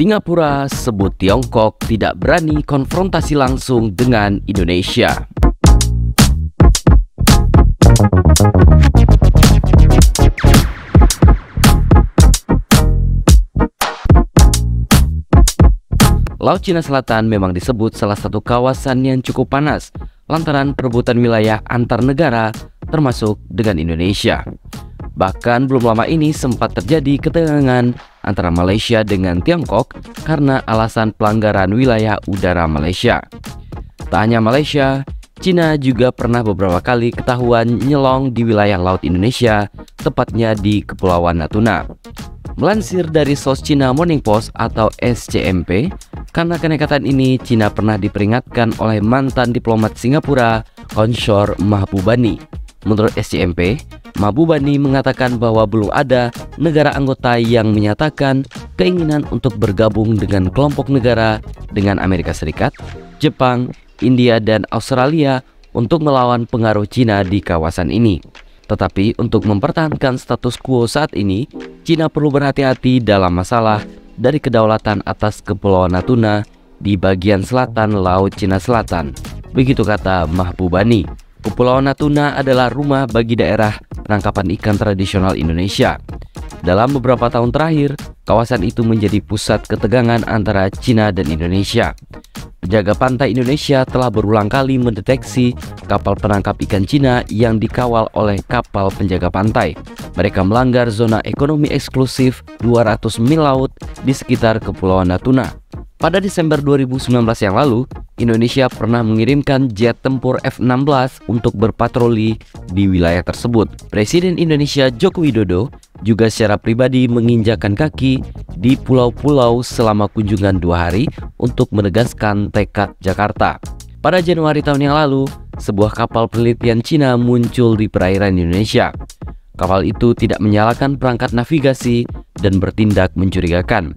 Singapura sebut Tiongkok tidak berani konfrontasi langsung dengan Indonesia. Laut Cina Selatan memang disebut salah satu kawasan yang cukup panas lantaran perebutan wilayah antar negara termasuk dengan Indonesia. Bahkan belum lama ini sempat terjadi ketegangan antara Malaysia dengan Tiongkok karena alasan pelanggaran wilayah udara Malaysia. Tak hanya Malaysia, Cina juga pernah beberapa kali ketahuan nyelong di wilayah laut Indonesia, tepatnya di Kepulauan Natuna. Melansir dari South China Morning Post atau SCMP, karena kenekatan ini Cina pernah diperingatkan oleh mantan diplomat Singapura, Conshore Mahbubani. Menurut SCMP, Mahbubani mengatakan bahwa belum ada negara anggota yang menyatakan keinginan untuk bergabung dengan kelompok negara dengan Amerika Serikat, Jepang, India, dan Australia untuk melawan pengaruh Cina di kawasan ini. Tetapi untuk mempertahankan status quo saat ini, Cina perlu berhati-hati dalam masalah dari kedaulatan atas Kepulauan Natuna di bagian selatan Laut Cina Selatan. Begitu kata Mahbubani. Kepulauan Natuna adalah rumah bagi daerah penangkapan ikan tradisional Indonesia. Dalam beberapa tahun terakhir, kawasan itu menjadi pusat ketegangan antara Cina dan Indonesia. Penjaga pantai Indonesia telah berulang kali mendeteksi kapal penangkap ikan Cina yang dikawal oleh kapal penjaga pantai. Mereka melanggar zona ekonomi eksklusif 200 mil laut di sekitar Kepulauan Natuna. Pada Desember 2019 yang lalu, Indonesia pernah mengirimkan jet tempur F-16 untuk berpatroli di wilayah tersebut. Presiden Indonesia Joko Widodo juga secara pribadi menginjakan kaki di pulau-pulau selama kunjungan 2 hari untuk menegaskan tekad Jakarta. Pada Januari tahun yang lalu, sebuah kapal penelitian Cina muncul di perairan Indonesia. Kapal itu tidak menyalakan perangkat navigasi dan bertindak mencurigakan.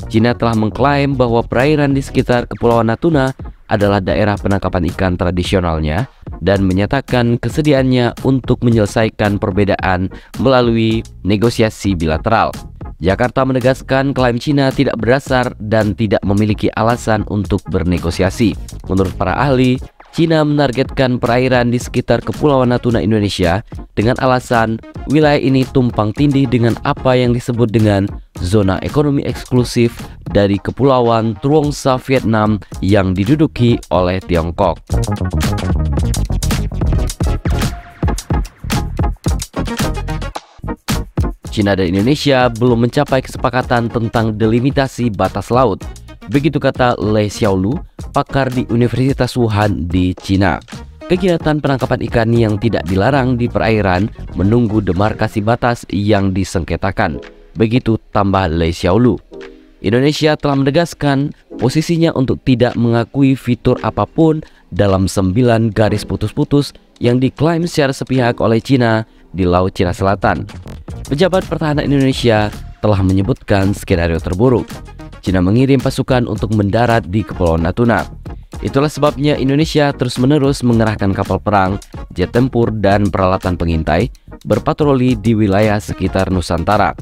Cina telah mengklaim bahwa perairan di sekitar Kepulauan Natuna adalah daerah penangkapan ikan tradisionalnya dan menyatakan kesediaannya untuk menyelesaikan perbedaan melalui negosiasi bilateral. Jakarta menegaskan klaim Cina tidak berdasar dan tidak memiliki alasan untuk bernegosiasi. Menurut para ahli, Cina menargetkan perairan di sekitar Kepulauan Natuna Indonesia dengan alasan wilayah ini tumpang tindih dengan apa yang disebut dengan zona ekonomi eksklusif dari Kepulauan Truong Sa Vietnam yang diduduki oleh Tiongkok. Cina dan Indonesia belum mencapai kesepakatan tentang delimitasi batas laut. Begitu kata Lei Xiaolu, pakar di Universitas Wuhan di Cina. Kegiatan penangkapan ikan yang tidak dilarang di perairan menunggu demarkasi batas yang disengketakan. Begitu tambah Lei Xiaolu. Indonesia telah menegaskan posisinya untuk tidak mengakui fitur apapun dalam 9 garis putus-putus yang diklaim secara sepihak oleh Cina di Laut Cina Selatan. Pejabat pertahanan Indonesia telah menyebutkan skenario terburuk. Cina mengirim pasukan untuk mendarat di Kepulauan Natuna. Itulah sebabnya Indonesia terus-menerus mengerahkan kapal perang, jet tempur, dan peralatan pengintai berpatroli di wilayah sekitar Nusantara.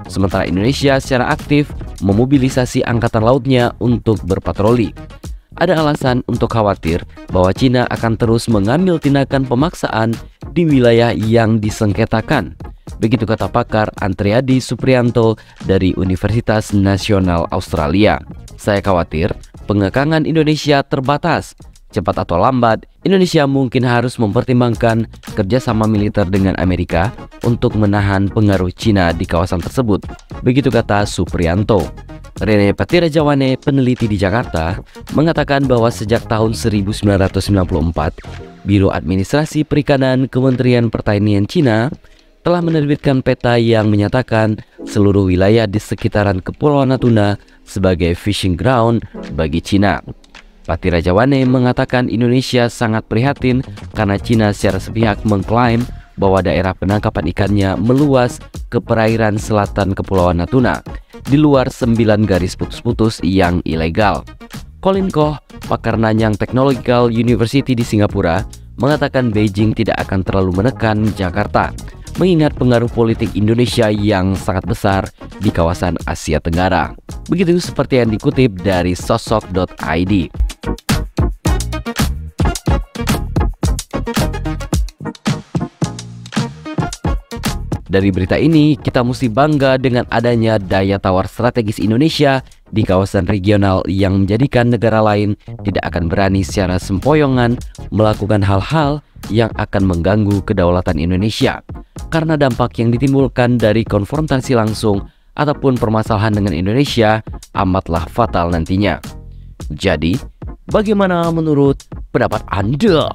Sementara Indonesia secara aktif memobilisasi angkatan lautnya untuk berpatroli. Ada alasan untuk khawatir bahwa Cina akan terus mengambil tindakan pemaksaan di wilayah yang disengketakan. Begitu kata pakar Antriadi Suprianto dari Universitas Nasional Australia. Saya khawatir pengekangan Indonesia terbatas. Cepat atau lambat, Indonesia mungkin harus mempertimbangkan kerjasama militer dengan Amerika untuk menahan pengaruh Cina di kawasan tersebut. Begitu kata Suprianto. Rene Patirajawane, peneliti di Jakarta, mengatakan bahwa sejak tahun 1994, Biro Administrasi Perikanan Kementerian Pertanian Cina telah menerbitkan peta yang menyatakan seluruh wilayah di sekitaran Kepulauan Natuna sebagai fishing ground bagi Cina. Patirajawane mengatakan Indonesia sangat prihatin karena Cina secara sepihak mengklaim bahwa daerah penangkapan ikannya meluas ke perairan selatan Kepulauan Natuna, di luar 9 garis putus-putus yang ilegal. Colin Koh, pakar Nanyang Technological University di Singapura, mengatakan Beijing tidak akan terlalu menekan Jakarta. mengingat pengaruh politik Indonesia yang sangat besar di kawasan Asia Tenggara. Begitu seperti yang dikutip dari sosok.id. Dari berita ini, kita mesti bangga dengan adanya daya tawar strategis Indonesia di kawasan regional yang menjadikan negara lain tidak akan berani secara sempoyongan melakukan hal-hal yang akan mengganggu kedaulatan Indonesia karena dampak yang ditimbulkan dari konfrontasi langsung ataupun permasalahan dengan Indonesia amatlah fatal nantinya. Jadi, bagaimana menurut pendapat Anda?